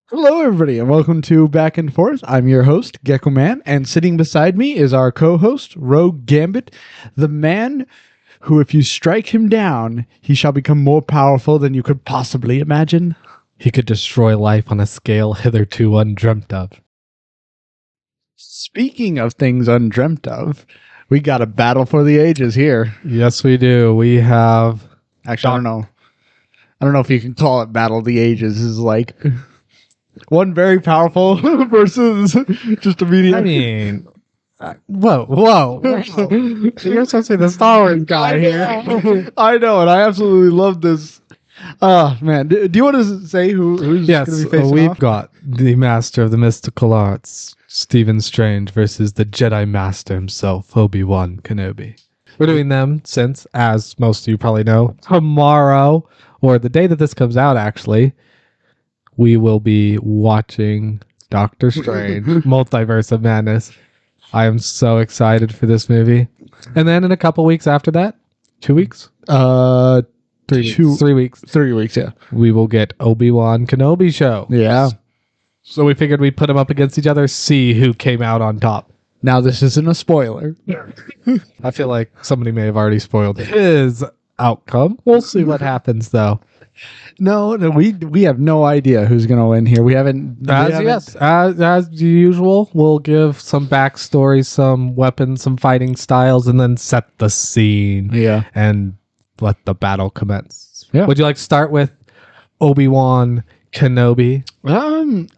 Hello, everybody, and welcome to Back and Forth. I'm your host, Gecko Man, and sitting beside me is our co-host, Rogue Gambit, the man who, if you strike him down, he shall become more powerful than you could possibly imagine. He could destroy life on a scale hitherto undreamt of. Speaking of things undreamt of, we got a battle for the ages here. Yes, we do. We have... Actually, I don't know. I don't know if you can call it Battle of the Ages. This is like one very powerful versus just immediate. I mean... whoa. You're supposed to be the Star Wars guy here. I know, and I absolutely love this. Oh, man. Do you want to say who's Yes, going to be facing we've off? got the Master of the Mystical Arts, Stephen Strange, versus the Jedi Master himself, Obi-Wan Kenobi. We're doing them since, as most of you probably know, tomorrow, or the day that this comes out, actually, we will be watching Doctor Strange, Multiverse of Madness. I am so excited for this movie. And then in a couple weeks after that, 2 weeks? 3 weeks. 3 weeks, yeah. We will get Obi-Wan Kenobi show. Yeah. So we figured we'd put them up against each other, see who came out on top. Now, this isn't a spoiler. I feel like somebody may have already spoiled his outcome. We'll see what happens, though. No, we have no idea who's going to win here. We haven't. As usual, we'll give some backstory, some weapons, some fighting styles, and then set the scene. Yeah. And let the battle commence. Yeah. Would you like to start with Obi-Wan Kenobi?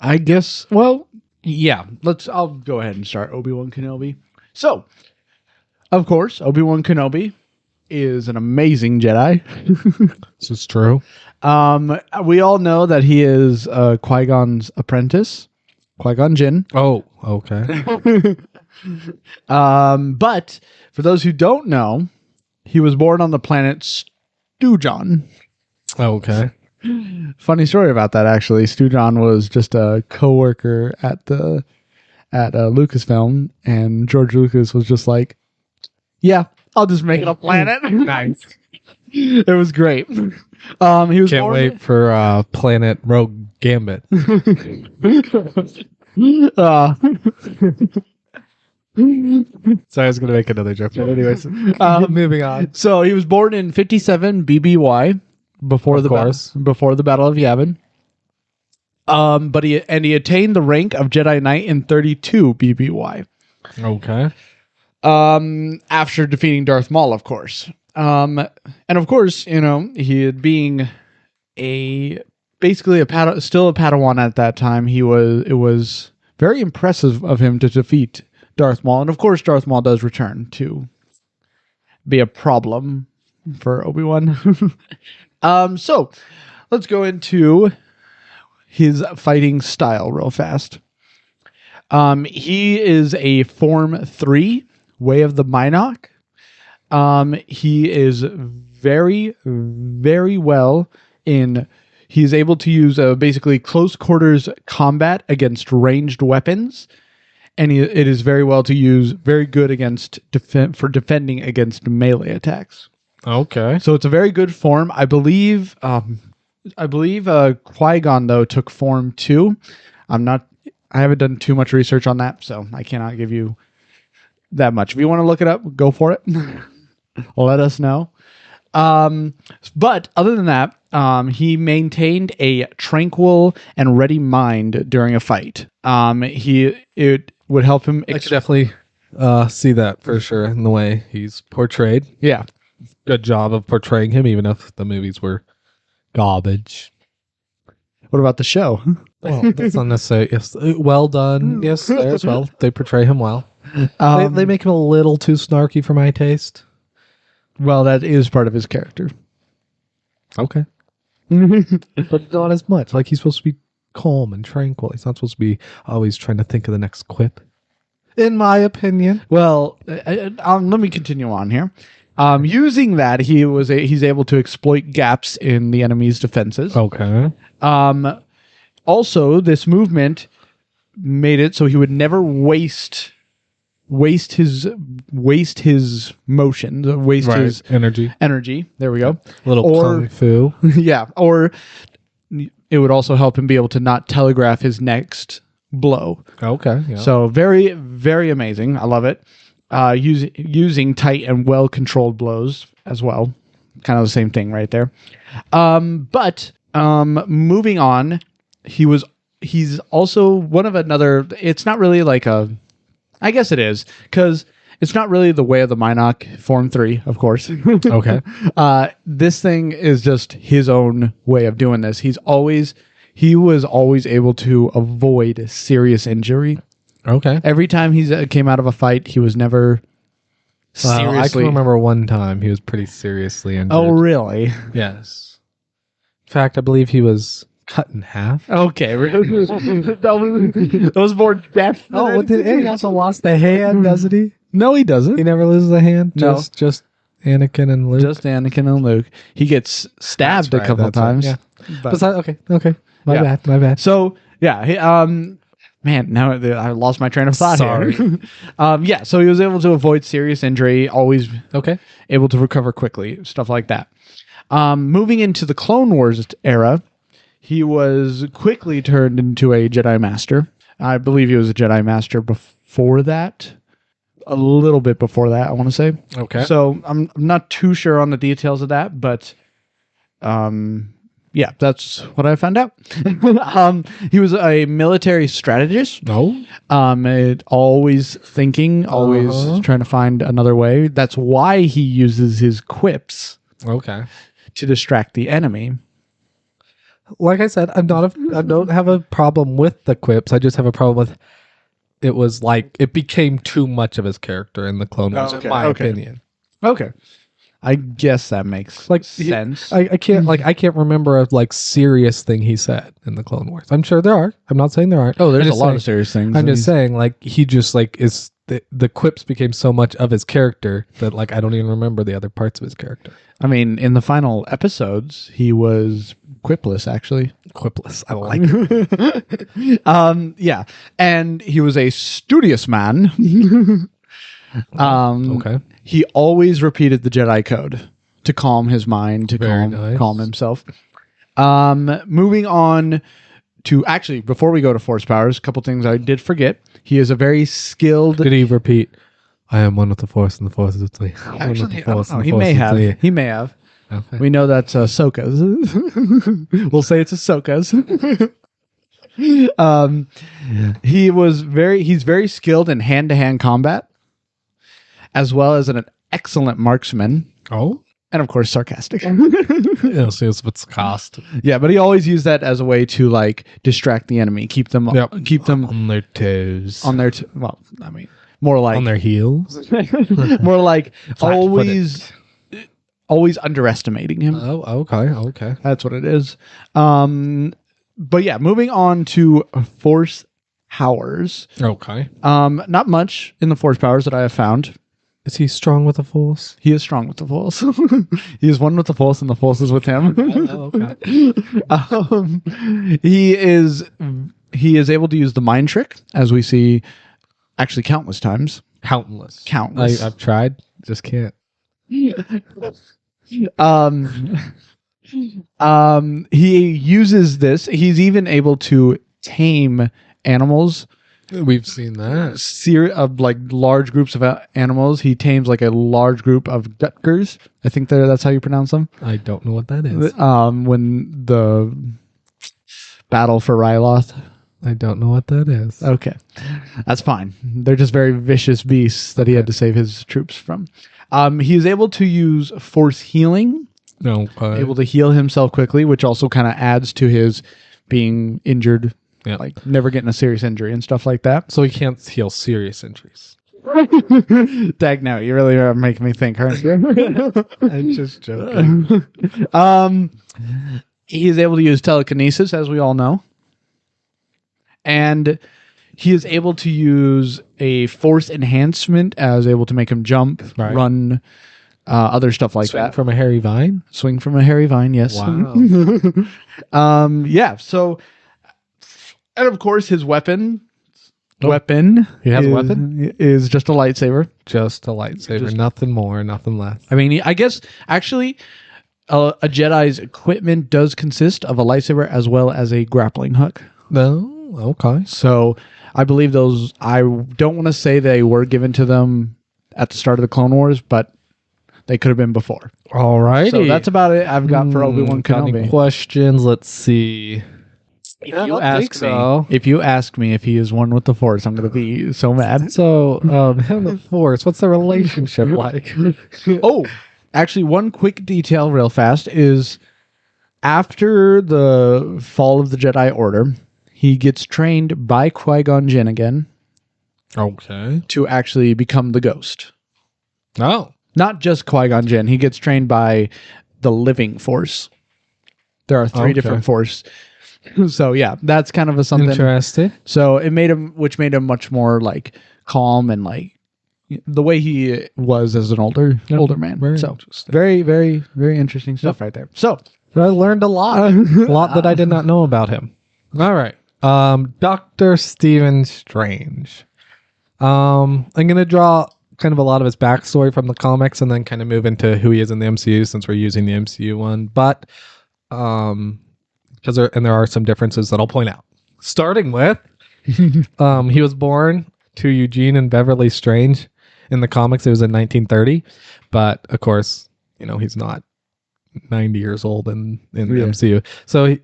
I guess. Well, yeah. I'll go ahead and start Obi-Wan Kenobi. So, of course, Obi-Wan Kenobi is an amazing Jedi. This is true. We all know that he is Qui-Gon's apprentice, Qui-Gon Jinn. Oh, okay. But for those who don't know, he was born on the planet Stujon. Okay. Funny story about that, actually. Stujon was just a co-worker at Lucasfilm, and George Lucas was just like, "Yeah, I'll just make it a planet." Nice. It was great. He was Can't wait for Planet Rogue Gambit. Sorry, I was going to make another joke. But anyways, moving on. So he was born in 57 BBY before the Battle of Yavin. But he attained the rank of Jedi Knight in 32 BBY. Okay. After defeating Darth Maul, of course. And of course, he being basically still a Padawan at that time, it was very impressive of him to defeat Darth Maul. And of course, Darth Maul does return to be a problem for Obi-Wan. So let's go into his fighting style real fast. He is a Form 3, Way of the Mynock. He is very, very well in... He's able to use basically close quarters combat against ranged weapons. And it is very good against for defending against melee attacks. Okay. So it's a very good form. I believe Qui-Gon, though, took Form 2. I haven't done too much research on that, so I cannot give you that much. If you want to look it up, go for it. Let us know. But other than that, he maintained a tranquil and ready mind during a fight. It would help him. I could definitely see that for sure in the way he's portrayed. Yeah. Good job of portraying him, even if the movies were garbage. What about the show? Well, that's not necessarily. Yes, well done. Yes, there as well. They portray him well. They make him a little too snarky for my taste. Well, that is part of his character. Okay. But not as much. Like, he's supposed to be calm and tranquil. He's not supposed to be always trying to think of the next quip. In my opinion. Well, let me continue on here. Using that, he's able to exploit gaps in the enemy's defenses. Okay. Also, this movement made it so he would never waste his motions, his energy. There we go. Little kung fu. Yeah, or it would also help him be able to not telegraph his next blow. Okay. Yeah. So very, very amazing. I love it. Using tight and well-controlled blows as well. Kind of the same thing right there. But moving on, he's also one of another. It's not really like a. I guess it is because it's not really the way of the Minoc Form 3, of course. Okay. This thing is just his own way of doing this. He was always able to avoid serious injury. Okay. Every time he came out of a fight, he was never seriously. I can remember one time he was pretty seriously injured. Oh, really? Yes. In fact, I believe he was cut in half. Okay. that was more death. Oh, he also lost the hand, doesn't he? No, he doesn't. He never loses a hand. No. Just Anakin and Luke. Just Anakin and Luke. He gets stabbed That's a couple right, that's times. right, But- Besides, okay. My bad. So yeah, man, now I lost my train of thought. Sorry. Here. Yeah, so he was able to avoid serious injury, always Okay. able to recover quickly, stuff like that. Moving into the Clone Wars era, he was quickly turned into a Jedi Master. I believe he was a Jedi Master before that. A little bit before that, I want to say. Okay. So I'm not too sure on the details of that, but yeah, that's what I found out. He was a military strategist. No. Always thinking, always Uh-huh. trying to find another way. That's why he uses his quips Okay. to distract the enemy. Like I said, I don't have a problem with the quips. I just have a problem with it was like it became too much of his character in the Clone Wars, Okay, in my okay. opinion. Okay. I guess that makes sense. I can't remember a like serious thing he said in the Clone Wars. I'm sure there are. I'm not saying there aren't. Oh, there's I'm a just lot saying- of serious things. I'm just saying, like he just like is the quips became so much of his character that like I don't even remember the other parts of his character. I mean, in the final episodes, he was quipless, actually. Quipless. I like it. Yeah, and he was a studious man. Okay. He always repeated the Jedi code to calm his mind, to Very nice. calm himself. Moving on to actually, before we go to Force powers, a couple things I did forget. He is a very skilled. Did he repeat? I am one with the Force, and the Force is with me. Actually, I don't know. He may have. He may have. Okay. We know that's Ahsoka's. We'll say it's Ahsoka's. He's very skilled in hand-to-hand combat, as well as an excellent marksman, Oh. and of course sarcastic. Yeah, so it's what's cost. Yeah, but he always used that as a way to like distract the enemy, keep them On their toes. on their well, I mean, more like on their heels. more like Flat-footed. always underestimating him. Oh, okay. That's what it is. But yeah, moving on to Force powers. Okay. Not much in the Force powers that I have found. Is he strong with the Force? He is strong with the Force. He is one with the Force, and the Force is with him. Oh, okay. He is able to use the mind trick, as we see, actually countless times. Countless. I've tried. Just can't. He uses this. He's even able to tame animals. We've seen that. Of like large groups of animals. He tames like a large group of Gutgers. I think that's how you pronounce them. I don't know what that is. When the battle for Ryloth. I don't know what that is. Okay, that's fine. They're just very vicious beasts that he had to save his troops from. He is able to use force healing, No. able to heal himself quickly, which also kind of adds to his being injured, Yeah. like never getting a serious injury and stuff like that. So he can't heal serious injuries. Dag, no, you really are making me think, aren't you? I'm just joking. He is able to use telekinesis, as we all know. And he is able to use a force enhancement as able to make him jump, Right. run, other stuff like Swing that. from a hairy vine. Swing from a hairy vine, yes. Wow. Yeah, so, and of course his weapon, Oh. He has a weapon? is just a lightsaber. Just a lightsaber. Nothing more, nothing less. I mean, I guess, actually, A Jedi's equipment does consist of a lightsaber as well as a grappling hook. No, okay. So I believe those, I don't want to say they were given to them at the start of the Clone Wars, but they could have been before. All righty. So that's about it I've got for Obi-Wan Got any Kenobi. questions? Let's see. If you ask me if he is one with the Force, I'm going to be so mad. So, him and the Force, what's the relationship like? Oh, actually, one quick detail real fast is after the fall of the Jedi Order, he gets trained by Qui-Gon Jinn again Okay. to actually become the Ghost. Oh. Not just Qui-Gon Jinn. He gets trained by the Living Force. There are three different Force. So yeah, that's kind of a something interesting. So it made him, which made him much more like calm and like the way he was as an older man. Very so interesting. very, very, very interesting stuff right there. So I learned a lot that I did not know about him. All right. Dr. Stephen Strange. I'm gonna draw kind of a lot of his backstory from the comics and then kind of move into who he is in the MCU since we're using the MCU one. But because there are some differences that I'll point out. Starting with, he was born to Eugene and Beverly Strange. In the comics, it was in 1930, but of course, he's not 90 years old in the MCU. So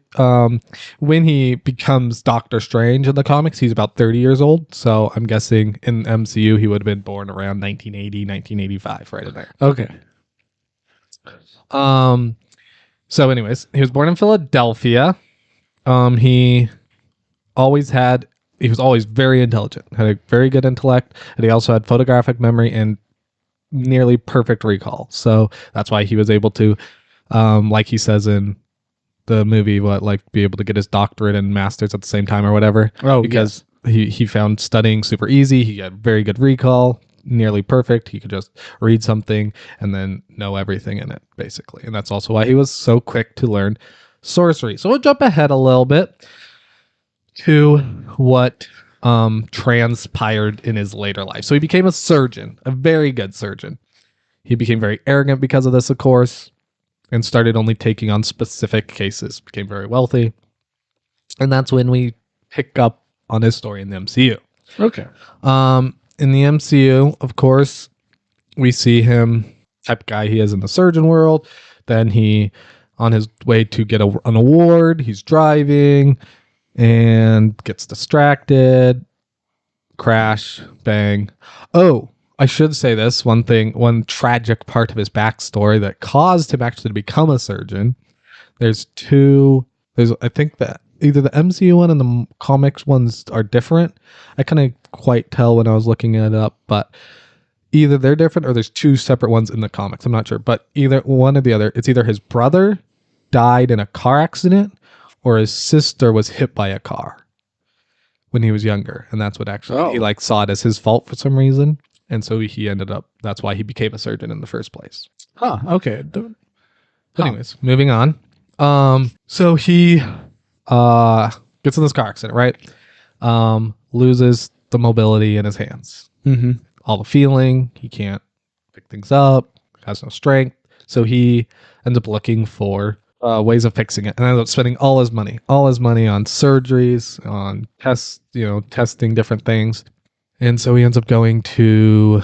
when he becomes Doctor Strange in the comics, he's about 30 years old. So I'm guessing in MCU, he would have been born around 1980, 1985, right in there. Okay. So anyways, he was born in Philadelphia. He was always very intelligent, had a very good intellect, and he also had photographic memory and nearly perfect recall. So that's why he was able to, like he says in the movie, be able to get his doctorate and master's at the same time or whatever. Oh, because he found studying super easy. He had very good recall, nearly perfect. He could just read something and then know everything in it, basically. And that's also why he was so quick to learn sorcery. So we'll jump ahead a little bit to what transpired in his later life. So he became a surgeon, a very good surgeon. He became very arrogant because of this, of course, and started only taking on specific cases, became very wealthy. And that's when we pick up on his story in the MCU. Okay. In the MCU, of course, we see him, type of guy he is in the surgeon world. Then he, on his way to get an award, he's driving and gets distracted. Crash, bang. Oh, I should say this one tragic part of his backstory that caused him actually to become a surgeon. I think that either the MCU one and the comics ones are different. I couldn't quite tell when I was looking it up, but either they're different or there's two separate ones in the comics. I'm not sure, but either one or the other. It's either his brother died in a car accident or his sister was hit by a car when he was younger, and that's what actually he saw it as his fault for some reason, and so he ended up. That's why he became a surgeon in the first place. Huh. Okay. Anyways, moving on. So he gets in this car accident, right? Loses the mobility in his hands. Mm-hmm. All the feeling. He can't pick things up. Has no strength. So he ends up looking for ways of fixing it, and ends up spending all his money on surgeries, on tests, testing different things. And so he ends up going to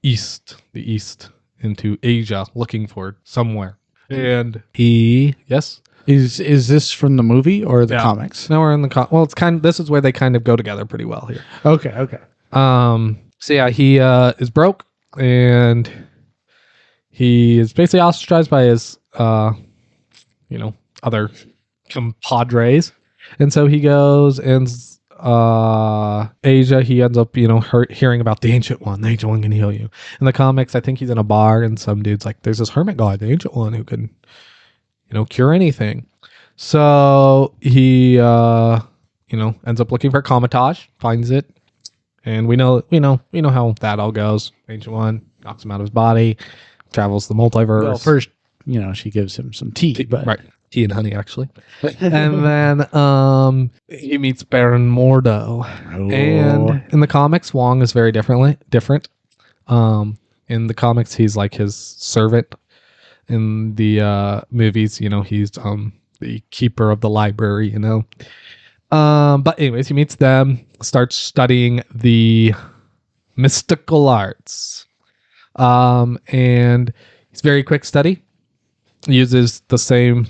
the east into Asia, looking for somewhere. And yes. Is this from the movie or the comics? No, we're in the well, it's this is where they kind of go together pretty well here. Okay. So yeah, he is broke, and he is basically ostracized by his other compadres. And so he goes and Asia, he ends up, hearing about the Ancient One. The Ancient One can heal you. In the comics, I think he's in a bar and some dude's like, there's this hermit guy, the Ancient One, who can, cure anything. So he, ends up looking for Comitage, finds it. And we know how that all goes. Ancient One knocks him out of his body, travels the multiverse. Well, first, she gives him some tea, but right. Tea and honey, actually. And then he meets Baron Mordo. Oh. And in the comics, Wong is very different. In the comics, he's like his servant. in the movies, he's the keeper of the library, But anyways, he meets them, starts studying the mystical arts. And it's very quick study. Uses the same,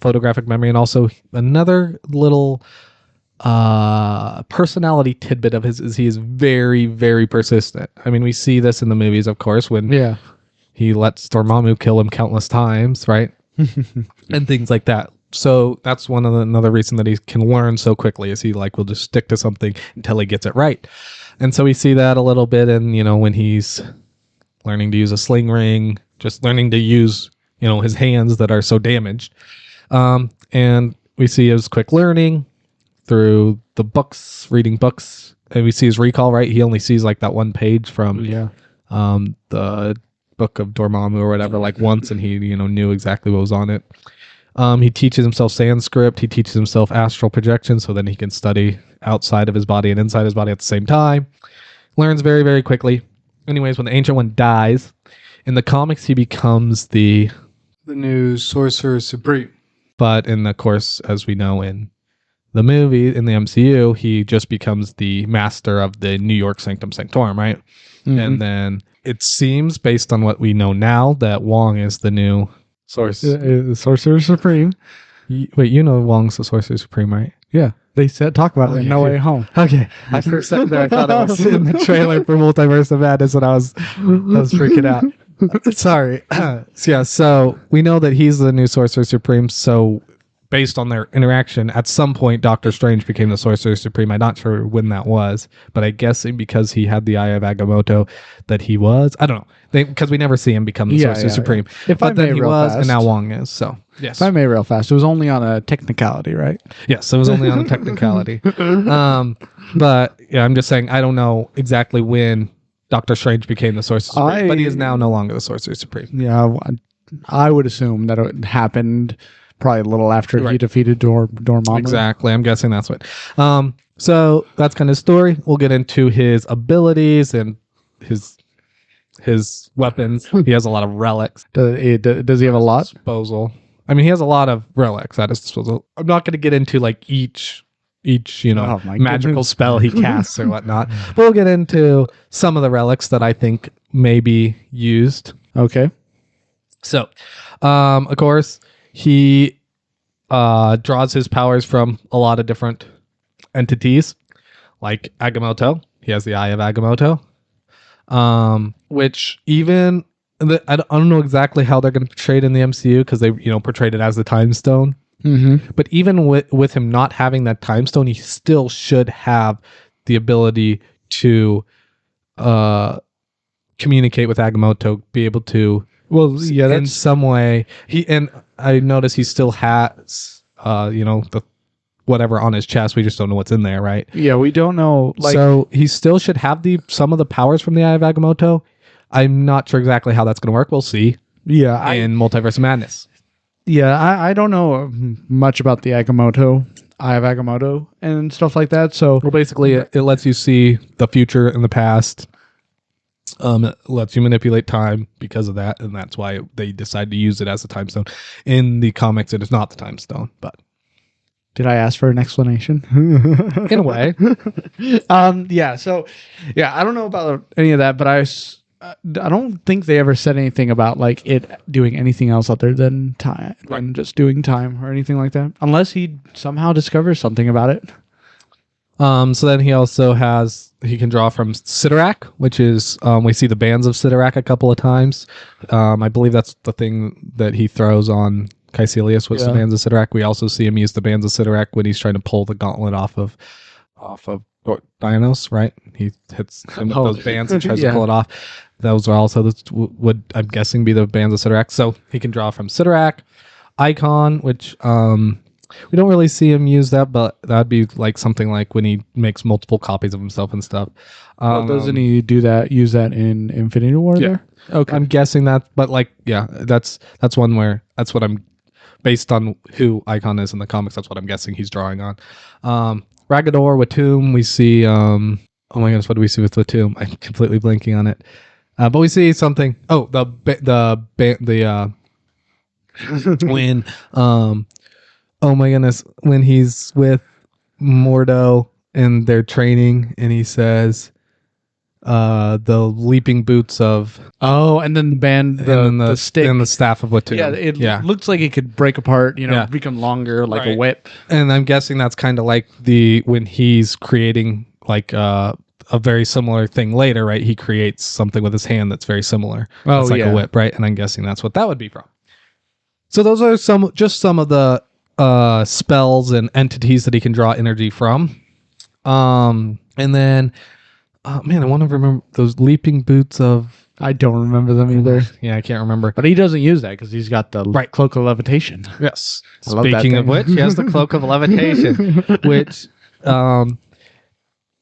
photographic memory, and also another little personality tidbit of his is he is very, very persistent. I mean, we see this in the movies, of course, when he lets Dormammu kill him countless times, right? And things like that. So that's another reason that he can learn so quickly is he will just stick to something until he gets it right. And so we see that a little bit in, when he's learning to use a sling ring, just learning to use, his hands that are so damaged. And we see his quick learning through the books, reading books, and we see his recall, right? He only sees that one page from the book of Dormammu or whatever, once, and he, knew exactly what was on it. He teaches himself Sanskrit. He teaches himself astral projection so then he can study outside of his body and inside his body at the same time. Learns very, very quickly. Anyways, when the Ancient One dies, in the comics, he becomes the new Sorcerer Supreme. But of course, as we know in the movie, in the MCU, he just becomes the master of the New York Sanctum Sanctorum, right? Mm-hmm. And then it seems, based on what we know now, that Wong is the new Sorcerer Supreme. Wait, Wong's the Sorcerer Supreme, right? Yeah. They talk about it in No Way Home. Okay. I for a second there, I thought it was in the trailer for Multiverse of Madness when I was freaking out. Sorry. So we know that he's the new Sorcerer Supreme, so based on their interaction, at some point Doctor Strange became the Sorcerer Supreme. I'm not sure when that was, but I guess because he had the Eye of Agamotto that he was. I don't know. Because we never see him become the Sorcerer Supreme. But then he was, and now Wong is. So, yes. If I may real fast, it was only on a technicality, right? Yes, it was only on a technicality. But, yeah, I'm just saying, I don't know exactly when Doctor Strange became the Sorcerer Supreme, but he is now no longer the Sorcerer Supreme. Yeah, I would assume that it happened probably a little after he defeated Dormammu. Exactly. I'm guessing that's what. So that's kind of story. We'll get into his abilities and his weapons. He has a lot of relics. Does he have a lot? Disposal. I mean, he has a lot of relics at his disposal. I'm not going to get into each magical spell he casts or whatnot. We'll get into some of the relics that I think may be used. Okay. So, of course, he draws his powers from a lot of different entities, like Agamotto. He has the Eye of Agamotto, which even I don't know exactly how they're going to portray it in the MCU because they portrayed it as the Time Stone. Mm-hmm. But even with him not having that Time Stone, he still should have the ability to communicate with Agamotto, be able to. Well, yeah, in some way. I notice he still has, the whatever on his chest. We just don't know what's in there, right? Yeah, we don't know. So he still should have some of the powers from the Eye of Agamotto. I'm not sure exactly how that's going to work. We'll see. Yeah, in Multiverse of Madness. Yeah, I don't know much about the Eye of Agamotto and stuff like that. So, well, basically, it lets you see the future and the past. It lets you manipulate time because of that, and that's why they decide to use it as a time stone. In the comics, it is not the time stone, but did I ask for an explanation? In a way. Yeah. So, yeah, I don't know about any of that, but I don't think they ever said anything about it doing anything else other than time, than just doing time or anything like that, unless he somehow discovers something about it. So then he can draw from Sidorak, which is, we see the bands of Sidorak a couple of times. I believe that's the thing that he throws on Caecilius was the bands of Sidorak. We also see him use the bands of Sidorak when he's trying to pull the gauntlet off of Dionysos, right? He hits him with those bands and tries to pull it off. Those are also would I'm guessing be the bands of Sidorak. So he can draw from Sidorak. Icon, which we don't really see him use that, but that'd be something like when he makes multiple copies of himself and stuff. Doesn't he use that in Infinity War there? Okay. I'm guessing that, but that's one where that's what I'm based on who Icon is in the comics. That's what I'm guessing he's drawing on. Ragador, Watum, we see, oh my goodness, what do we see with Watum? I'm completely blanking on it. But we see something. Oh, the when oh my goodness, when he's with Mordo and they're training and he says the leaping boots of and then the band, and then the stick, and the staff of Platoon. Yeah, it looks like it could break apart, Yeah. become longer like a Right. whip. And I'm guessing that's kind of like when he's creating like a very similar thing later, right? He creates something with his hand that's very similar. Oh, It's like yeah. a whip, right? And I'm guessing that's what that would be from. So those are some of the spells and entities that he can draw energy from. And then, man, I want to remember those leaping boots of. I don't remember them either. Yeah, I can't remember. But he doesn't use that because he's got the Cloak of Levitation. Yes. I love that Speaking of thing. which, he has the Cloak of Levitation, which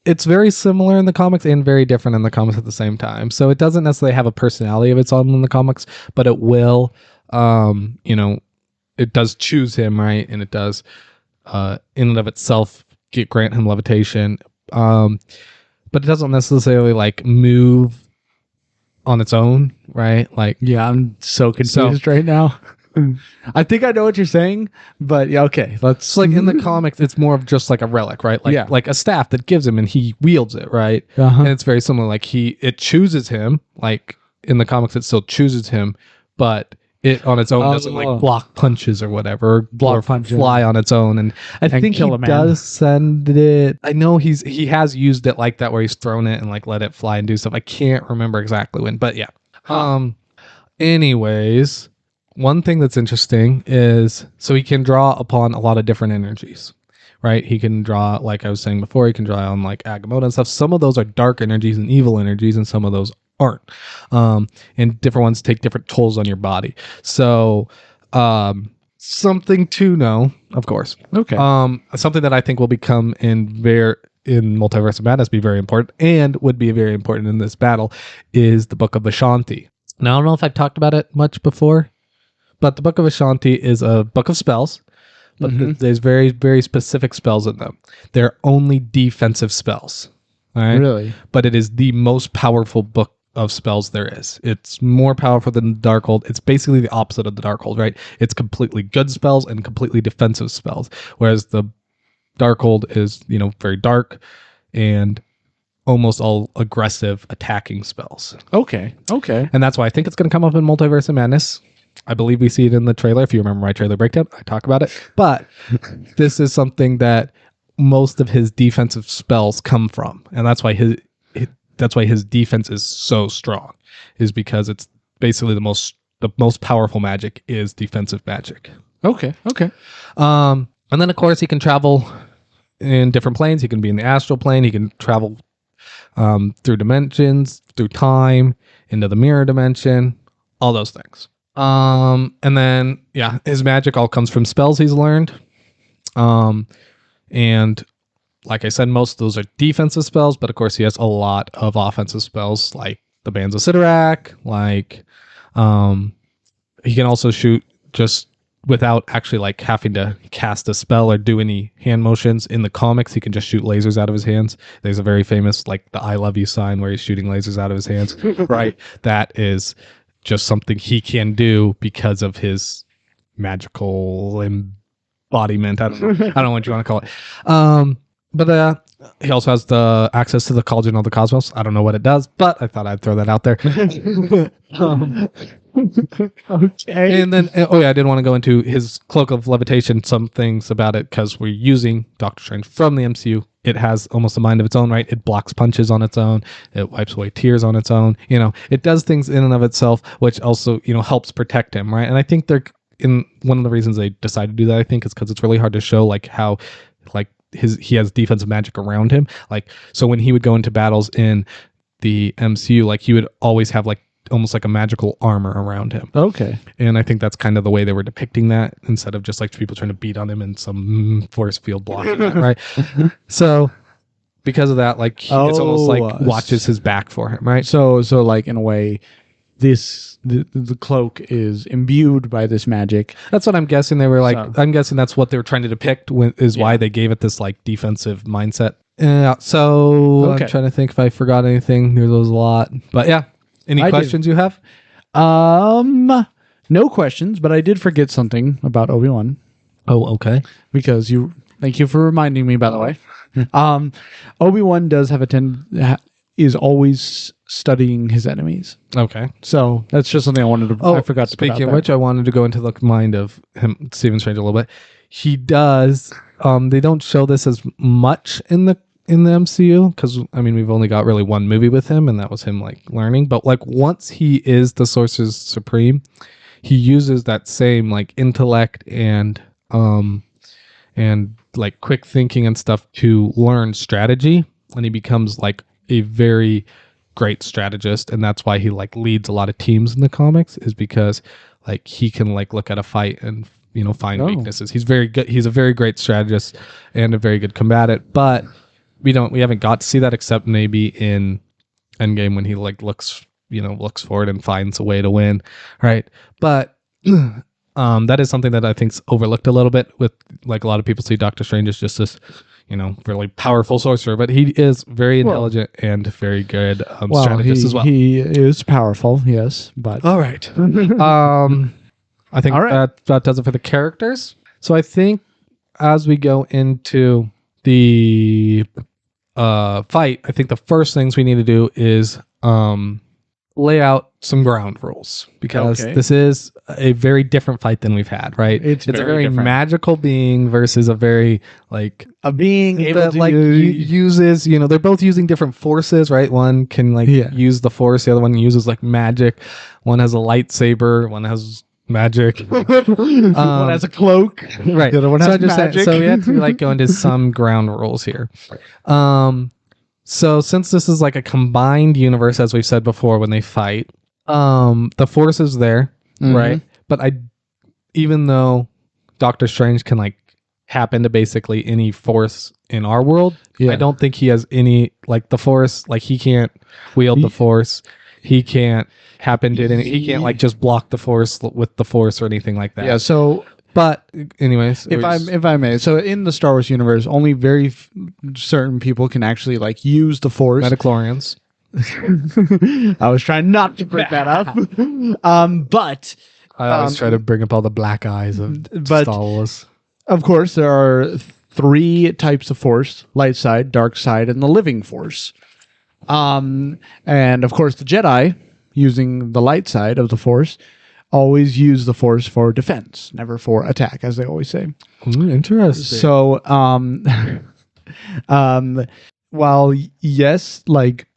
it's very similar in the comics and very different in the comics at the same time. So it doesn't necessarily have a personality of its own in the comics, but it will, it does choose him, right? And it does, in and of itself, grant him levitation. But it doesn't necessarily like move on its own, right? Like, Yeah, I'm so confused right now. I think I know what you're saying, but yeah, okay. it's like in the comics, it's more of just like a relic, right? Like, Yeah. like a staff that gives him and he wields it, right? Uh-huh. And it's very similar. Like it chooses him. Like in the comics, it still chooses him, but it on its own doesn't like block punches or whatever, or punches. fly on its own. And I think kill he a man. does send it. I know he has used it like that, where he's thrown it and like let it fly and do stuff. I can't remember exactly when, but yeah. Anyways, one thing that's interesting is so he can draw upon a lot of different energies, right? He can draw, like I was saying before, he can draw on like Agamotto and stuff. Some of those are dark energies and evil energies, and some of those aren't. And different ones take different tolls on your body. So something to know, of course. Okay. Something that I think will become in Multiverse of Madness be very important and would be very important in this battle is the Book of Ashanti. Now, I don't know if I've talked about it much before, but the Book of Ashanti is a book of spells, but there's very, very specific spells in them. They're only defensive spells. All right? Really? But it is the most powerful book of spells there is. It's more powerful than the Darkhold. It's basically the opposite of the Darkhold, right? It's completely good spells and completely defensive spells, whereas the Darkhold is, very dark and almost all aggressive attacking spells. Okay. And that's why I think it's going to come up in Multiverse of Madness. I believe we see it in the trailer. If you remember my trailer breakdown, I talk about it. But this is something that most of his defensive spells come from, and that's why his defense is so strong. Is because it's basically the most powerful magic is defensive magic. Okay. And then of course he can travel in different planes. He can be in the astral plane. He can travel through dimensions, through time, into the mirror dimension, all those things. And then, his magic all comes from spells he's learned. And like I said, most of those are defensive spells, but of course he has a lot of offensive spells, like the Bands of Sidorak, like, he can also shoot just without actually like having to cast a spell or do any hand motions. In the comics, he can just shoot lasers out of his hands. There's a very famous, like the I love you sign where he's shooting lasers out of his hands, right? That is just something he can do because of his magical embodiment. I don't know what you want to call it. But he also has the access to the Cauldron of the Cosmos. I don't know what it does, but I thought I'd throw that out there. Okay. And then, I did want to go into his Cloak of Levitation, some things about it, because we're using Doctor Strange from the MCU. It has almost a mind of its own, right? It blocks punches on its own. It wipes away tears on its own. It does things in and of itself, which also, helps protect him, right? And I think one of the reasons they decided to do that, I think, is because it's really hard to show, like, how, like, he has defensive magic around him. Like, so when he would go into battles in the MCU, like, he would always have, like, almost like a magical armor around him. Okay. And I think that's kind of the way they were depicting that, instead of just like people trying to beat on him in some force field blocking that, right? So because of that, like, it's almost like watches his back for him, right? So like, in a way, the cloak is imbued by this magic. That's what I'm guessing. They were like, I'm guessing that's what they were trying to depict, why they gave it this like defensive mindset. So I'm trying to think if I forgot anything. There was a lot, but yeah. Any questions you have? No questions, but I did forget something about Obi-Wan Oh, okay. because thank you for reminding me, by the way. Obi-Wan does have is always studying his enemies. Okay. So that's just something I forgot to put out speaking of there. which, I wanted to go into the mind of him, Stephen Strange, a little bit. He does. They don't show this as much in the MCU because I mean we've only got really one movie with him, and that was him like learning. But like once he is the Sorcerer Supreme, he uses that same like intellect and like quick thinking and stuff to learn strategy, and he becomes like a very great strategist, and that's why he like leads a lot of teams in the comics, is because like he can like look at a fight and find weaknesses. He's very good. He's a very great strategist and a very good combatant, but we haven't got to see that except maybe in Endgame when he like looks forward and finds a way to win, right? But that is something that I think's overlooked a little bit. With like a lot of people see Doctor Strange as just this really powerful sorcerer, but he is very intelligent and very good strategist as well. He is powerful, yes, but all right. I think that does it for the characters. So I think as we go into the fight, I think the first things we need to do is lay out some ground rules, because this is a very different fight than we've had, right? It's a very different. magical being versus a very like a being able to uses, they're both using different forces, right? One can use the force, the other one uses like magic. One has a lightsaber, one has magic. One has a cloak, right? The other one has magic. So we have to like go into some ground rules here. So since this is like a combined universe, as we've said before, when they fight, the force is there, right? But even though Doctor Strange can like tap into basically any force in our world, I don't think he has any like the force. Like he can't wield the force. He can't tap into it. He can't like just block the force with the force or anything like that. Yeah. So. But anyways, if I may, so in the Star Wars universe, only very certain people can actually like use the Force. Midichlorians. I was trying not to bring that up, but I always try to bring up all the black eyes of Star Wars. Of course, there are 3 types of Force: light side, dark side, and the living Force. And of course, the Jedi, using the light side of the Force, always use the Force for defense, never for attack, as they always say. Interesting. So, while yes, like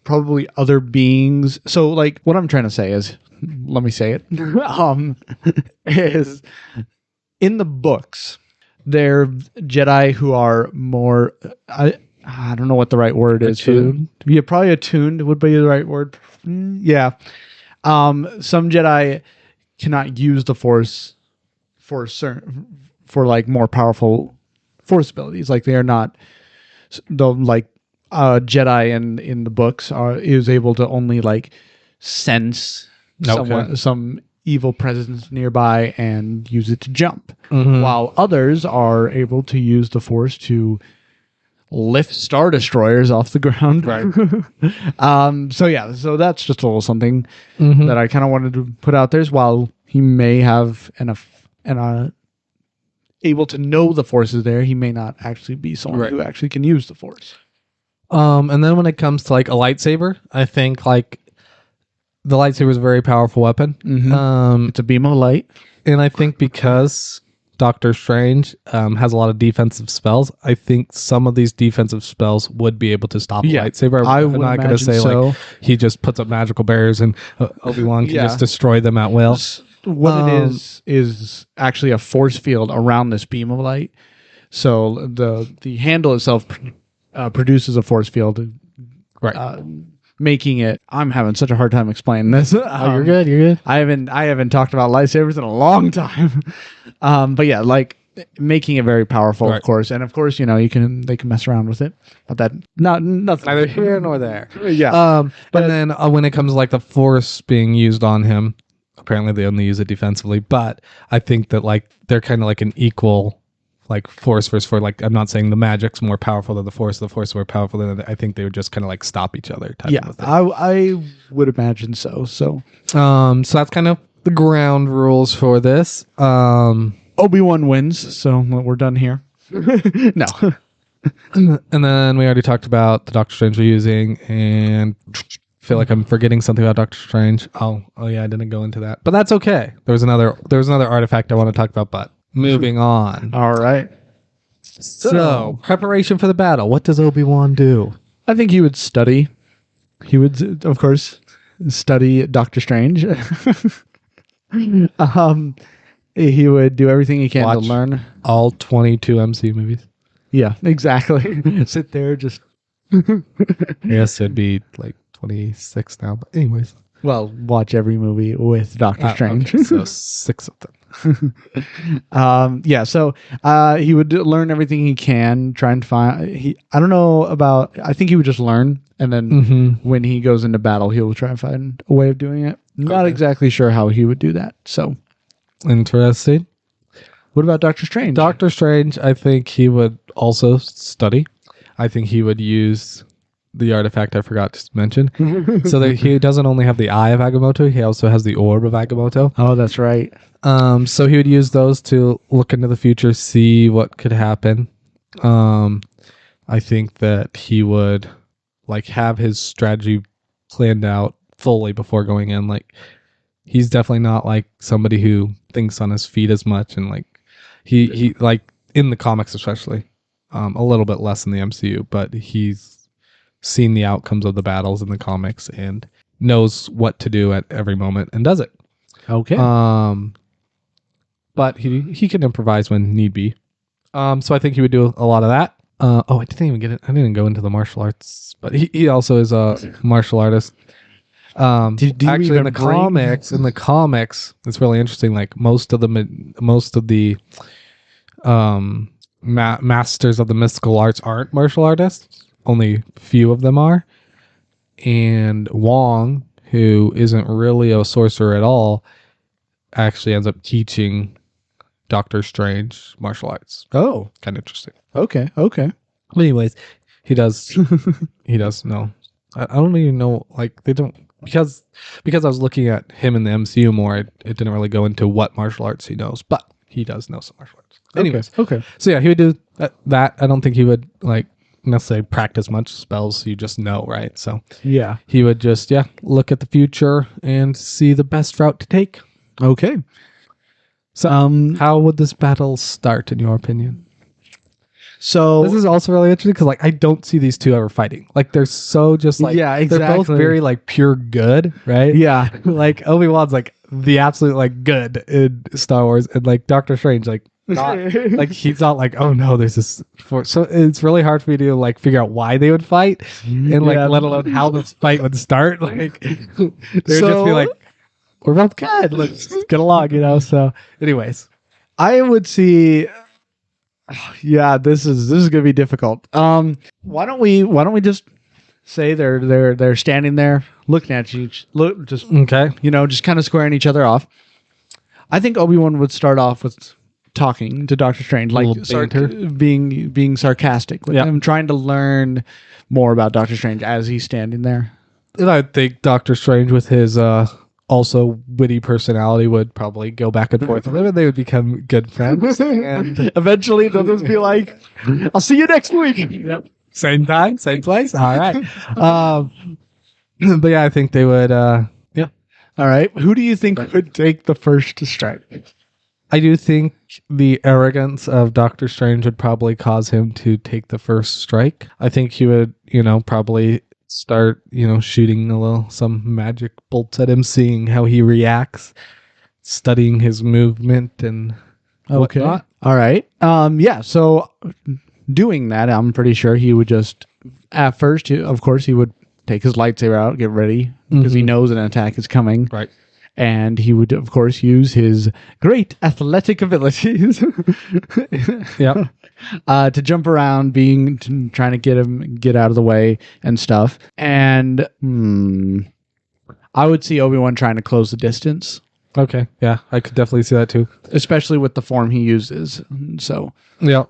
probably other beings. So, like what I'm trying to say is, let me say it. Is in the books, they're Jedi who are more. I don't know what the right word is. Attuned? Yeah, probably attuned would be the right word. Yeah. Some Jedi cannot use the Force for like more powerful Force abilities. Like they are not like Jedi in the books is able to only like sense some evil presence nearby and use it to jump, while others are able to use the Force to lift Star Destroyers off the ground. Right. So that's just a little something that I kind of wanted to put out there. While he may have able to know the Force is there, he may not actually be someone who actually can use the Force. And then when it comes to like a lightsaber, I think like the lightsaber is a very powerful weapon. It's a beam of light, and I think because Doctor Strange has a lot of defensive spells, I think some of these defensive spells would be able to stop a lightsaber. I'm not going to say like he just puts up magical barriers and Obi-Wan can just destroy them at will. What it is actually a force field around this beam of light. So the handle itself produces a force field, right? Making it. I'm having such a hard time explaining this. You're good. You're good. I haven't talked about lightsabers in a long time. But yeah, like making it very powerful, of course, and of course, they can mess around with it. But that nothing neither here nor there. Yeah. But then when it comes to like the Force being used on him, apparently they only use it defensively. But I think that like they're kind of like an equal. Like Force versus Force, like I'm not saying the magic's more powerful than the Force is more powerful than I think they would just kind of like stop each other. I would imagine so. So that's kind of the ground rules for this. Obi-Wan wins, so we're done here. No. And then we already talked about the Doctor Strange we're using, and I feel like I'm forgetting something about Doctor Strange. Oh yeah, I didn't go into that, but that's okay. There was another artifact I want to talk about, but moving on. All right. So preparation for the battle. What does Obi-Wan do? I think he would study. He would, of course, study Doctor Strange. He would do everything he can to learn all 22 MCU movies. Yeah, exactly. Sit there, just. Yes, it'd be like 26 now, but anyways. Well, watch every movie with Doctor Strange. Okay, so 6 of them. Yeah, so he would learn everything he can, trying to find. I don't know about. I think he would just learn, and then when he goes into battle, he will try and find a way of doing it. Not exactly sure how he would do that. So interesting. What about Doctor Strange? Doctor Strange, I think he would also study. I think he would use the artifact I forgot to mention. So that he doesn't only have the Eye of Agamotto, he also has the Orb of Agamotto. Oh, that's right. So he would use those to look into the future, see what could happen. I think that he would have his strategy planned out fully before going in. He's definitely not somebody who thinks on his feet as much, and he in the comics especially, a little bit less in the MCU, but he's seen the outcomes of the battles in the comics and knows what to do at every moment and does it. Okay. But he can improvise when need be. So I think he would do a lot of that. I didn't even get it. I didn't go into the martial arts, but he also is a martial artist. Actually, in the comics, it's really interesting. Most of the masters of the mystical arts aren't martial artists. Only few of them are. And Wong, who isn't really a sorcerer at all, actually ends up teaching Doctor Strange martial arts. Oh, kind of interesting. Okay. But anyways, he does. He does know. I don't even know. They don't. Because I was looking at him in the MCU more, it didn't really go into what martial arts he knows, but he does know some martial arts. Anyways, okay. So yeah, he would do that. I don't think he would necessarily practice much spells. You just know, right? So yeah, he would just look at the future and see the best route to take. Okay. So how would this battle start in your opinion? So this is also really interesting because I don't see these two ever fighting. They're so just yeah, exactly. They're both very pure good, right? Yeah. Obi-Wan's the absolute good in Star Wars, and Doctor Strange not he's not oh no, there's this force. So it's really hard for me to figure out why they would fight and let alone how this fight would start. They'd just be we're both good, let's get along, So anyways, I would see. Yeah, this is gonna be difficult. Why don't we just say they're standing there looking at each just okay, just kind of squaring each other off. I think Obi-Wan would start off with talking to Doctor Strange, being sarcastic with him, trying to learn more about Doctor Strange as he's standing there. And I think Doctor Strange, with his also witty personality, would probably go back and forth with him, and they would become good friends. And eventually, they'll just be like, "I'll see you next week." Yep. Same time, same place. All right. But yeah, I think they would. Yeah. All right. Who do you think would take the first strike? I do think the arrogance of Doctor Strange would probably cause him to take the first strike. I think he would, probably start, shooting some magic bolts at him, seeing how he reacts, studying his movement and whatnot. All right. Yeah. So doing that, I'm pretty sure he would just at first, of course, he would take his lightsaber out, get ready because he knows an attack is coming. Right. And he would, of course, use his great athletic abilities to jump around, trying to get out of the way and stuff. And I would see Obi-Wan trying to close the distance. Okay, yeah, I could definitely see that too. Especially with the form he uses. So, yeah.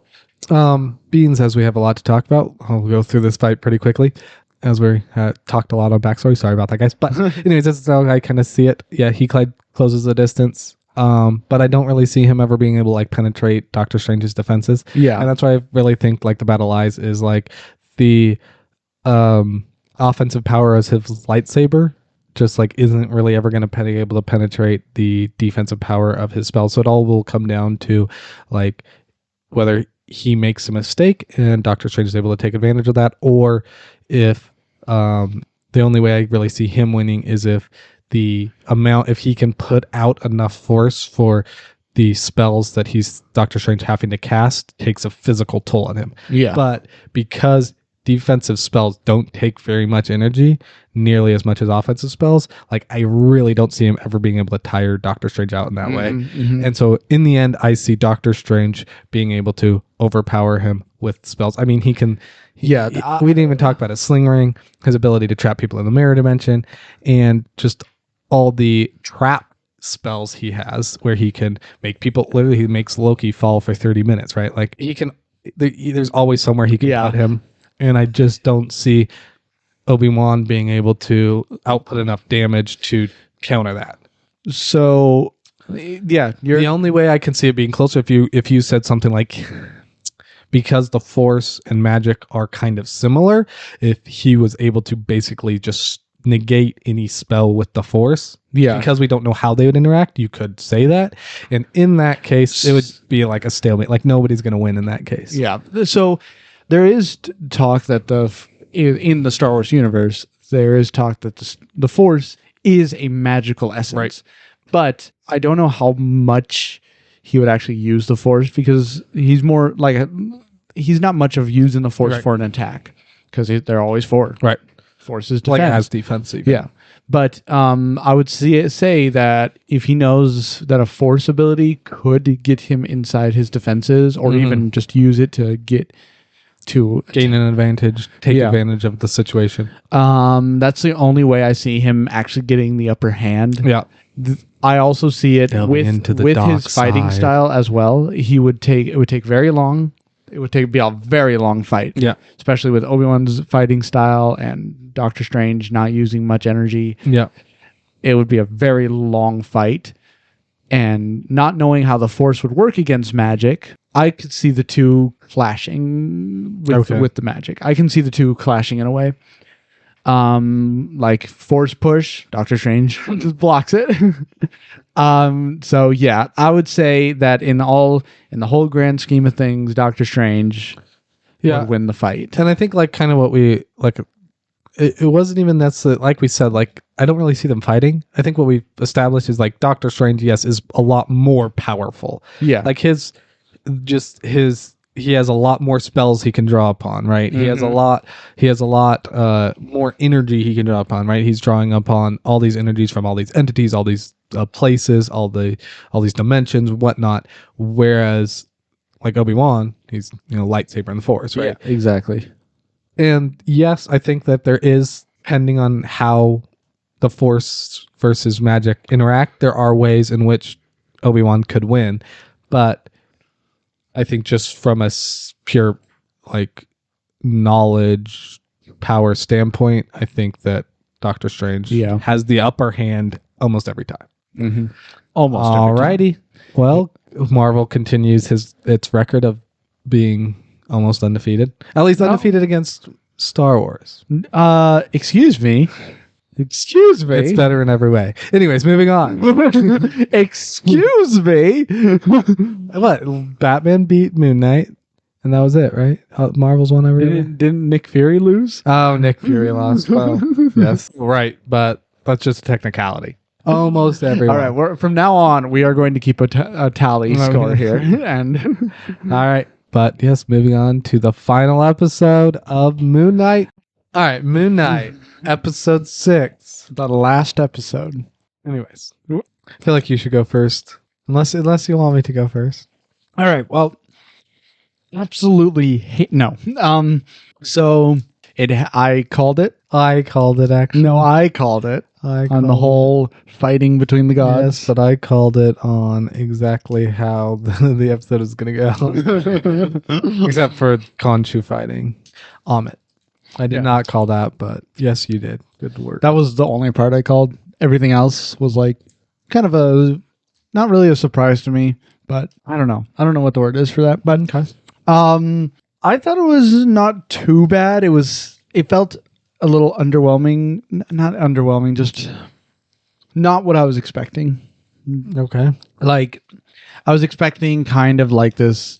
Beans, as we have a lot to talk about, I'll go through this fight pretty quickly. as we talked a lot on backstory. Sorry about that, guys. But anyways, that's how I kind of see it. Yeah, he closes the distance. But I don't really see him ever being able to like penetrate Doctor Strange's defenses. Yeah. And that's why I really think like the battle lies is like the offensive power as his lightsaber just like isn't really ever going to be able to penetrate the defensive power of his spell. So it all will come down to like whether he makes a mistake and Doctor Strange is able to take advantage of that, or if the only way I really see him winning is if he can put out enough force for the spells that Doctor Strange having to cast takes a physical toll on him. Yeah. But because defensive spells don't take very much energy, nearly as much as offensive spells, like I really don't see him ever being able to tire Doctor Strange out in that way. And so in the end, I see Doctor Strange being able to overpower him with spells. I mean, he can. We didn't even talk about his sling ring, his ability to trap people in the mirror dimension, and just all the trap spells he has, where he can make people. Literally, he makes Loki fall for 30 minutes. Right? Like he can. There's always somewhere he can put him. And I just don't see Obi-Wan being able to output enough damage to counter that. So, yeah, the only way I can see it being closer if you said something like, because the Force and magic are kind of similar, if he was able to basically just negate any spell with the Force. Yeah. Because we don't know how they would interact, you could say that. And in that case, it would be like a stalemate. Like nobody's going to win in that case. Yeah. So there is talk that in the Star Wars universe, there is talk that the Force is a magical essence. Right. But I don't know how much he would actually use the Force, because he's more like he's not much of using the Force for an attack, because they're always forward. Right. Force is like defense. as defensive. Yeah. But I would say that if he knows that a Force ability could get him inside his defenses, or even just use it to get to gain an advantage, take advantage of the situation. That's the only way I see him actually getting the upper hand. Yeah. I also see it with his fighting style as well. It would take very long. It would be a very long fight. Yeah. Especially with Obi-Wan's fighting style and Doctor Strange not using much energy. Yeah. It would be a very long fight. And not knowing how the Force would work against magic, I could see the two clashing with the magic. I can see the two clashing in a way. Like Force push, Doctor Strange just blocks it. So yeah, I would say that in the whole grand scheme of things, Doctor Strange would win the fight. And I think like kind of what we like, it wasn't even necessarily like we said, like I don't really see them fighting. I think what we established is like Doctor Strange, yes, is a lot more powerful. Yeah. Like he has a lot more spells he can draw upon, right? He has a lot more energy he can draw upon, right? He's drawing upon all these energies from all these entities, all these places, all these dimensions, whatnot. Whereas like Obi-Wan, he's lightsaber and the Force, right? Yeah, exactly. And yes, I think that there is, depending on how the Force versus magic interact, there are ways in which Obi-Wan could win, but I think just from a pure like knowledge power standpoint, I think that Doctor Strange has the upper hand almost every time. Mm-hmm. Almost every time. Alrighty. Well, Marvel continues its record of being almost undefeated. At least undefeated against Star Wars. Excuse me. Excuse me. It's better in every way. Anyways, moving on. Excuse me. What? Batman beat Moon Knight, and that was it, right? Marvel's won everything. Didn't Nick Fury lose? Oh, Nick Fury lost. Well, yes, right, but that's just a technicality. Almost everyone. All right. From now on, we are going to keep a tally score here, and all right. But yes, moving on to the final episode of Moon Knight. All right, Moon Knight, episode 6, the last episode. Anyways, I feel like you should go first, unless you want me to go first. All right. Well, absolutely no. So I called it. I called it actually. No, I called it. On the whole fighting between the gods. Yes, but I called it on exactly how the episode is going to go. Except for Khonshu fighting Amit. I did not call that, but yes, you did. Good work. That was the only part I called. Everything else was like kind of not really a surprise to me, but I don't know. I don't know what the word is for that. But Okay. I thought it was not too bad. It felt a little underwhelming. Not underwhelming, just not what I was expecting. Okay. Like, I was expecting kind of like this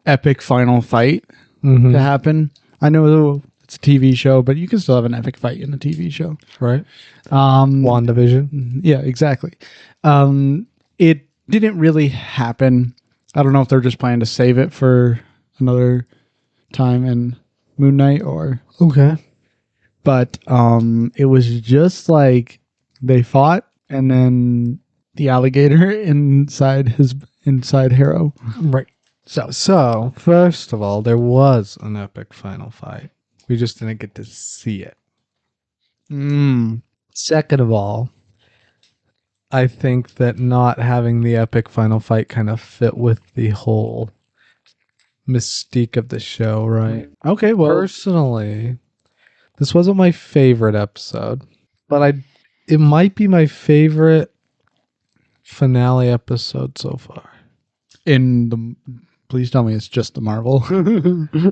epic final fight Mm-hmm. to happen. I know it's a TV show, but you can still have an epic fight in a TV show. Right. Um, WandaVision. yeah, exactly. It didn't really happen. I don't know if they're just planning to save it for another time in Moon Knight Okay. but it was just like they fought and then the alligator inside Harrow. Right. So So, first of all, there was an epic final fight. We just didn't get to see it. Second of all, I think that not having the epic final fight kind of fit with the whole mystique of the show, right? okay, well, Personally, this wasn't my favorite episode, but it might be my favorite finale episode so far. please tell me it's just the Marvel.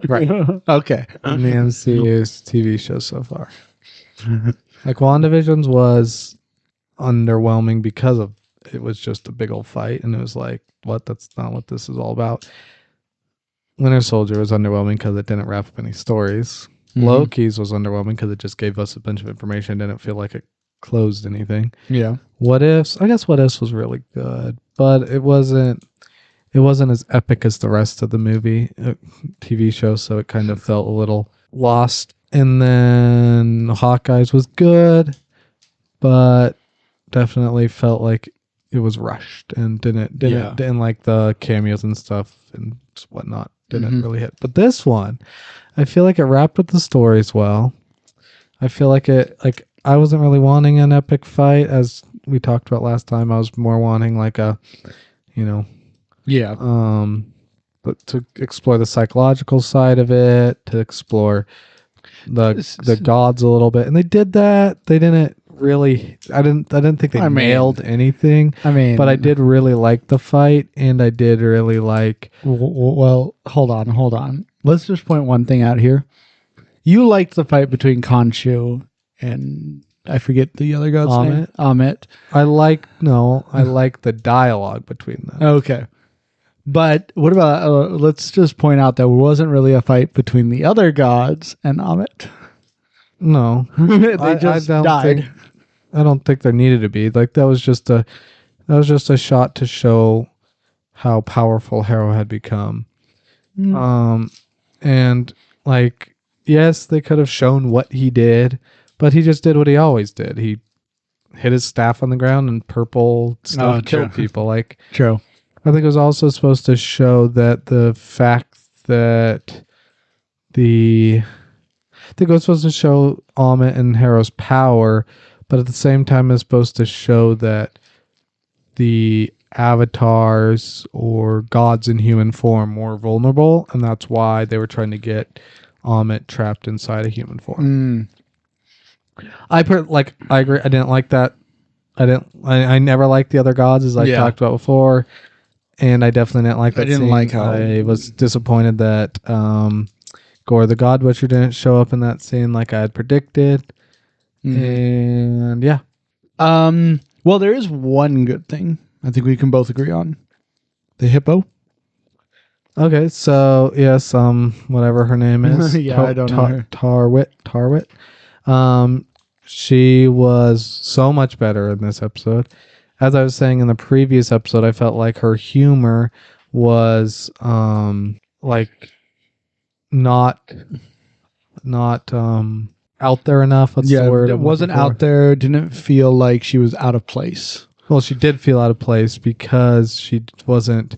Right. Okay. In the MCU's TV show so far. Like WandaVision's was underwhelming because of it was just a big old fight and it was like, what? That's not what this is all about. Winter Soldier was underwhelming because it didn't wrap up any stories. Mhm. Loki's was underwhelming because it just gave us a bunch of information. Didn't feel like it closed anything. Yeah. What Ifs? I guess What Ifs was really good, but it wasn't as epic as the rest of the movie TV show, so it kind of felt a little lost. And then Hawkeye's was good, but definitely felt like it was rushed and didn't like the cameos and stuff and whatnot. Didn't really hit. But this one, I feel like it wrapped up the stories well. I feel like I wasn't really wanting an epic fight as we talked about last time. I was more wanting like a, Yeah. but to explore the psychological side of it, to explore the gods a little bit, and they did that. They didn't really. I didn't think they nailed anything. But I did really like the fight, and I did really like. Well, hold on. Let's just point one thing out here. You liked the fight between Khonshu and I forget the other god's name. Amit. I like the dialogue between them. Okay. But what about, let's just point out that it wasn't really a fight between the other gods and Amit. No. They just died. I don't think there needed to be. Like that was just a shot to show how powerful Harrow had become. And like, yes, they could have shown what he did, but he just did what he always did. He hit his staff on the ground and purple stuff killed people. Like, true. I think it was also supposed to show that the fact that I think it was supposed to show Amit and Harrow's power, but at the same time it's supposed to show that the avatars or gods in human form were vulnerable, and that's why they were trying to get Amit trapped inside a human form. I agree. I didn't like that. I never liked the other gods, as I talked about before. And I definitely didn't like that scene. I was disappointed that Gore the God Butcher didn't show up in that scene like I had predicted. And yeah. Well, there is one good thing I think we can both agree on. The hippo. Okay, so yes, whatever her name is. I don't know her. Tarwit. She was so much better in this episode. As I was saying in the previous episode, I felt like her humor was like not out there enough. What's the word? It wasn't out there. Didn't feel like she was out of place. Well, she did feel out of place because she wasn't.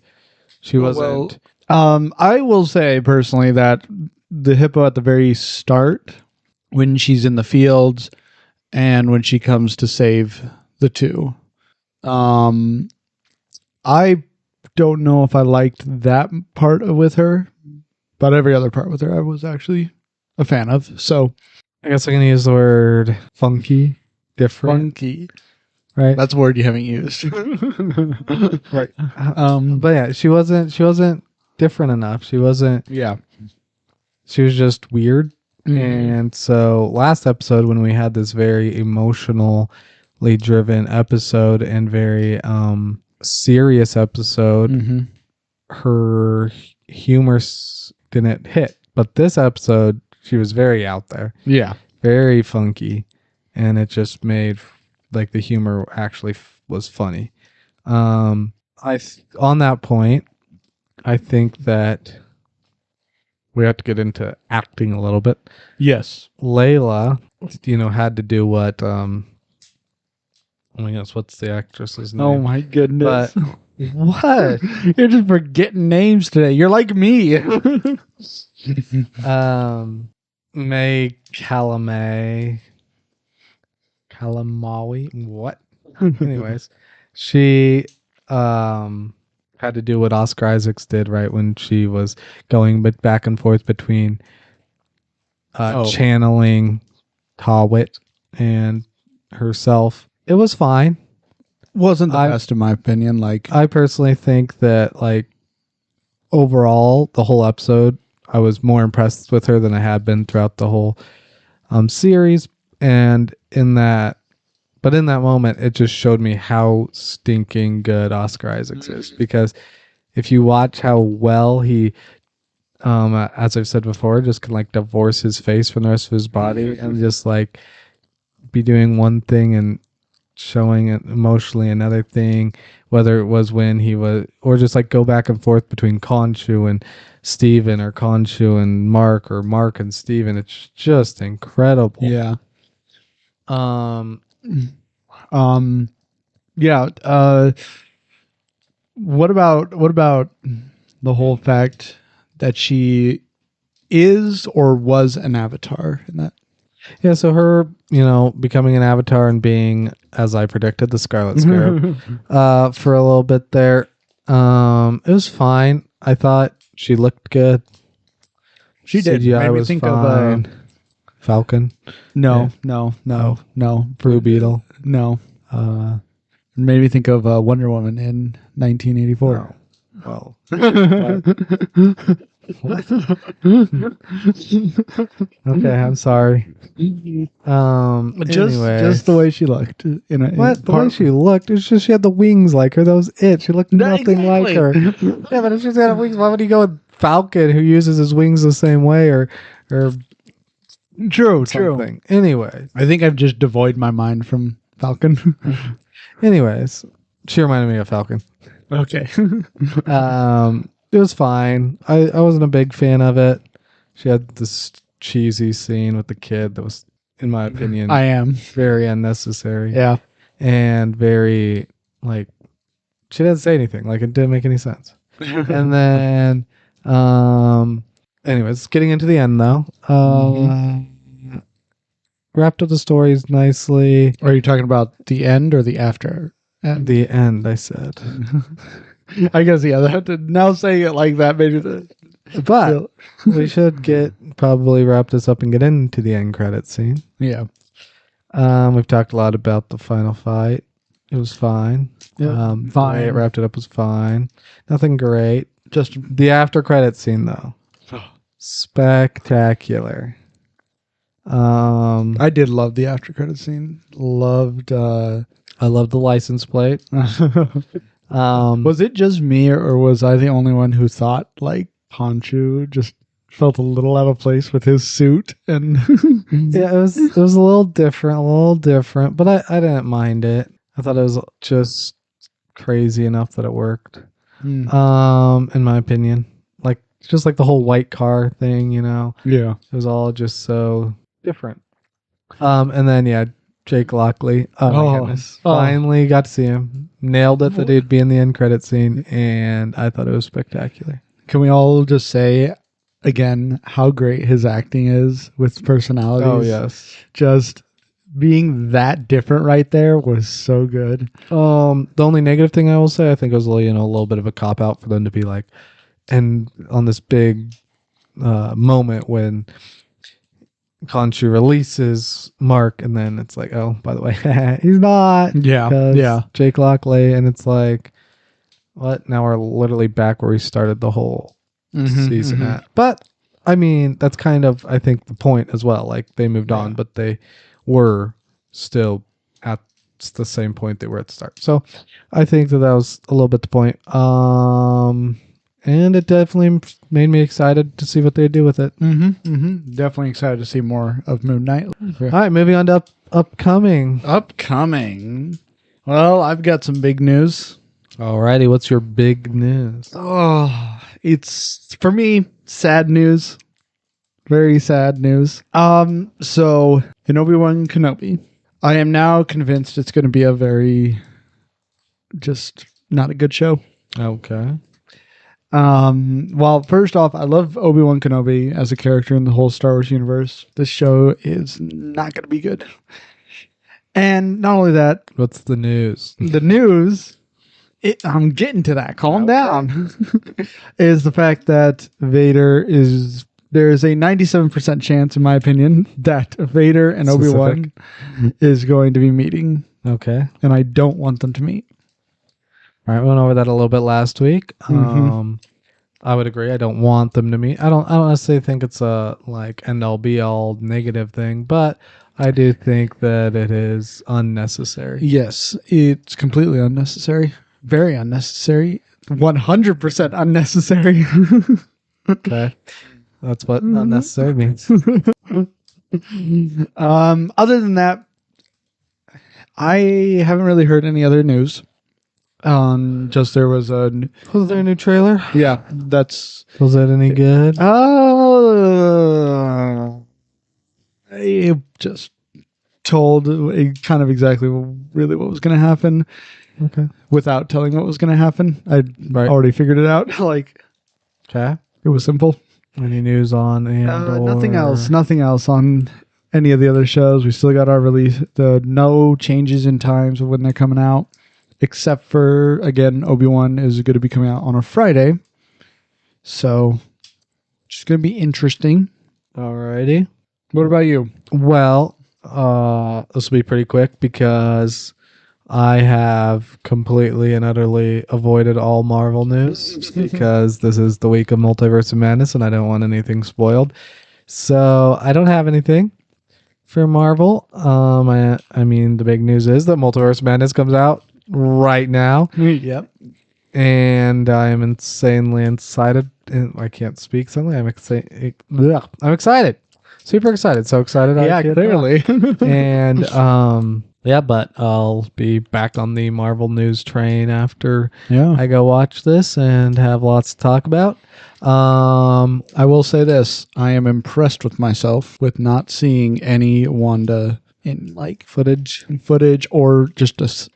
I will say personally that the hippo at the very start, when she's in the fields and when she comes to save the two, I don't know if I liked that part with her, but every other part with her I was actually a fan of. So I guess I'm gonna use the word funky, different, funky. right? That's a word you haven't used. Right. But yeah, she wasn't different enough. She wasn't. Yeah. She was just weird. Mhm. And so last episode, when we had this very emotionally driven episode and very serious episode, Mhm. her humor didn't hit. But this episode, she was very out there, Yeah. very funky, and it just made like the humor actually was funny. On that point, I think that we have to get into acting a little bit. Yes. Layla, had to do what oh my gosh, what's the actress's name? Oh my goodness. What? You're just forgetting names today. You're like me. May Calamawi. What? Anyways, she had to do what Oscar Isaacs did, right, when she was going back and forth between channeling Tawit and herself. It was fine. Wasn't the best in my opinion. Like, I personally think that, like, overall, the whole episode, I was more impressed with her than I had been throughout the whole series. And in that moment, it just showed me how stinking good Oscar Isaacs is. Because if you watch how well he, as I've said before, just can like divorce his face from the rest of his body and just like be doing one thing and showing it emotionally another thing, whether it was when he was, or just like go back and forth between Khonshu and Steven, or Khonshu and Mark, or Mark and Steven. It's just incredible. yeah. Yeah. What about the whole fact that she is or was an avatar in that? Yeah, so her, becoming an avatar and being, as I predicted, the Scarlet Scarab, for a little bit there, it was fine. I thought she looked good. She did. CGI Made me was think fine. of Falcon. no, Yeah. no. Blue Beetle. No. Made me think of Wonder Woman in 1984. Well. Okay, I'm sorry. Just the way she looked. The way she looked, it's just she had the wings like her. That was it. She looked nothing like her. Yeah, but if she's got wings, why would he go with Falcon, who uses his wings the same way, or True. something? Anyway, I think I've just devoid my mind from Falcon. anyways, she reminded me of Falcon. Okay. It was fine. I wasn't a big fan of it. She had this cheesy scene with the kid that was, in my opinion, I am very unnecessary. Yeah. And very, like, she didn't say anything. Like, it didn't make any sense. And then, anyways, getting into the end though. Wrapped up the stories nicely. Are you talking about the end or the after? The end, I said. I guess, yeah, now saying it like that, maybe but we should probably wrap this up and get into the end credit scene. Yeah. We've talked a lot about the final fight. It was fine. Yeah, fine. fine. The way it wrapped it up was fine. Nothing great. Just the after credit scene though. Spectacular. I did love the after credit scene. I loved the license plate. Was it just me, or was I the only one who thought like Khonshu just felt a little out of place with his suit? And yeah, it was a little different, but I didn't mind it. I thought it was just crazy enough that it worked. In my opinion, like just like the whole white car thing, Yeah, it was all just so different. And then Jake Lockley. Oh my goodness. Finally got to see him. Nailed it that he'd be in the end credit scene, and I thought it was spectacular. Can we all just say again how great his acting is with personalities? Oh yes. Just being that different right there was so good. The only negative thing I will say, I think it was a little bit of a cop out for them to be like, and on this big moment when Khonshu releases Mark, and then it's like, oh, by the way, he's not. Yeah, 'cause yeah. Jake Lockley, and it's like, what? Now we're literally back where we started the whole season at. But I mean, that's kind of, I think, the point as well. Like, they moved on, Yeah. but they were still at the same point they were at the start. So I think that was a little bit the point. And it definitely made me excited to see what they do with it. Definitely excited to see more of Moon Knight. All right, moving on to upcoming. Upcoming. Well, I've got some big news. Alrighty, what's your big news? Oh, it's, for me, sad news. Very sad news. So in Obi-Wan Kenobi, I am now convinced it's going to be a very, just not a good show. Okay. Well, first off, I love Obi-Wan Kenobi as a character in the whole Star Wars universe. This show is not going to be good. And not only that, What's the news? the news, I'm getting to that. Calm down. Is the fact that there's a 97% chance, in my opinion, that Vader and Obi-Wan is going to be meeting. Okay. And I don't want them to meet. All right, we went over that a little bit last week. I would agree. I don't want them to meet. I don't necessarily think it's a like end all be all negative thing, but I do think that it is unnecessary. Yes, it's completely unnecessary. Very unnecessary. 100% unnecessary. Okay. That's what unnecessary means. Other than that, I haven't really heard any other news. Just there was a Was there a new trailer? yeah. That's Was that any good? it just told kind of exactly really what was going to happen. Okay. Without telling what was going to happen. I Right. already figured it out. Like, Okay. it was simple. Any news on Andor? Nothing else. Nothing else on any of the other shows. We still got our release. No changes in times of when they're coming out. Except for, again, Obi-Wan is going to be coming out on a Friday. So, it's going to be interesting. Alrighty. What about you? Well, this will be pretty quick because I have completely and utterly avoided all Marvel news because this is the week of Multiverse of Madness and I don't want anything spoiled. So I don't have anything for Marvel. I mean, the big news is that Multiverse of Madness comes out right now. Yep. And I am insanely excited. I can't speak suddenly. I'm excited. Super excited. So excited. Yeah, clearly. And yeah, but I'll be back on the Marvel news train after I go watch this and have lots to talk about. I will say this. I am impressed with myself with not seeing any Wanda in like footage or just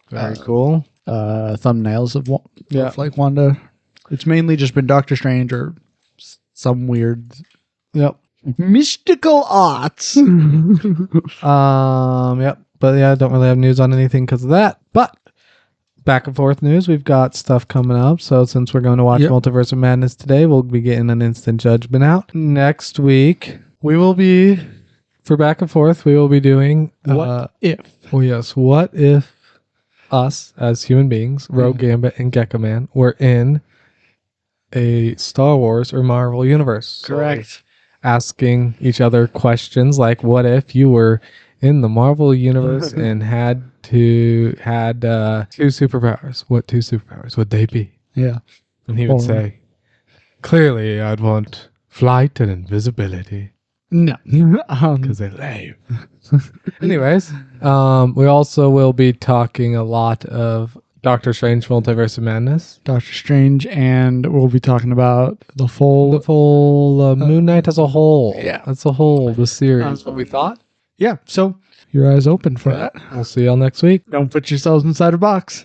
Very cool. thumbnails of like Wanda. It's mainly just been Doctor Strange or some weird mystical arts. Yep. But yeah, I don't really have news on anything because of that. But back and forth news, we've got stuff coming up. So since we're going to watch Multiverse of Madness today, we'll be getting an instant judgment out. Next week, we will be, for back and forth, we will be doing What if? Oh yes, what if us as human beings, Rogue Gambit and Gecko Man, were in a Star Wars or Marvel universe? Correct. Asking each other questions like, what if you were in the Marvel universe and had two superpowers? What two superpowers would they be? Yeah. And he would say, clearly I'd want flight and invisibility. No. Because they're lame. Anyways, we also will be talking a lot of Doctor Strange Multiverse of Madness. Doctor Strange, and we'll be talking about the full Moon Knight as a whole. Yeah. As a whole, the series. That's what we thought. Yeah. So your eyes open for that. We'll see y'all next week. Don't put yourselves inside a box.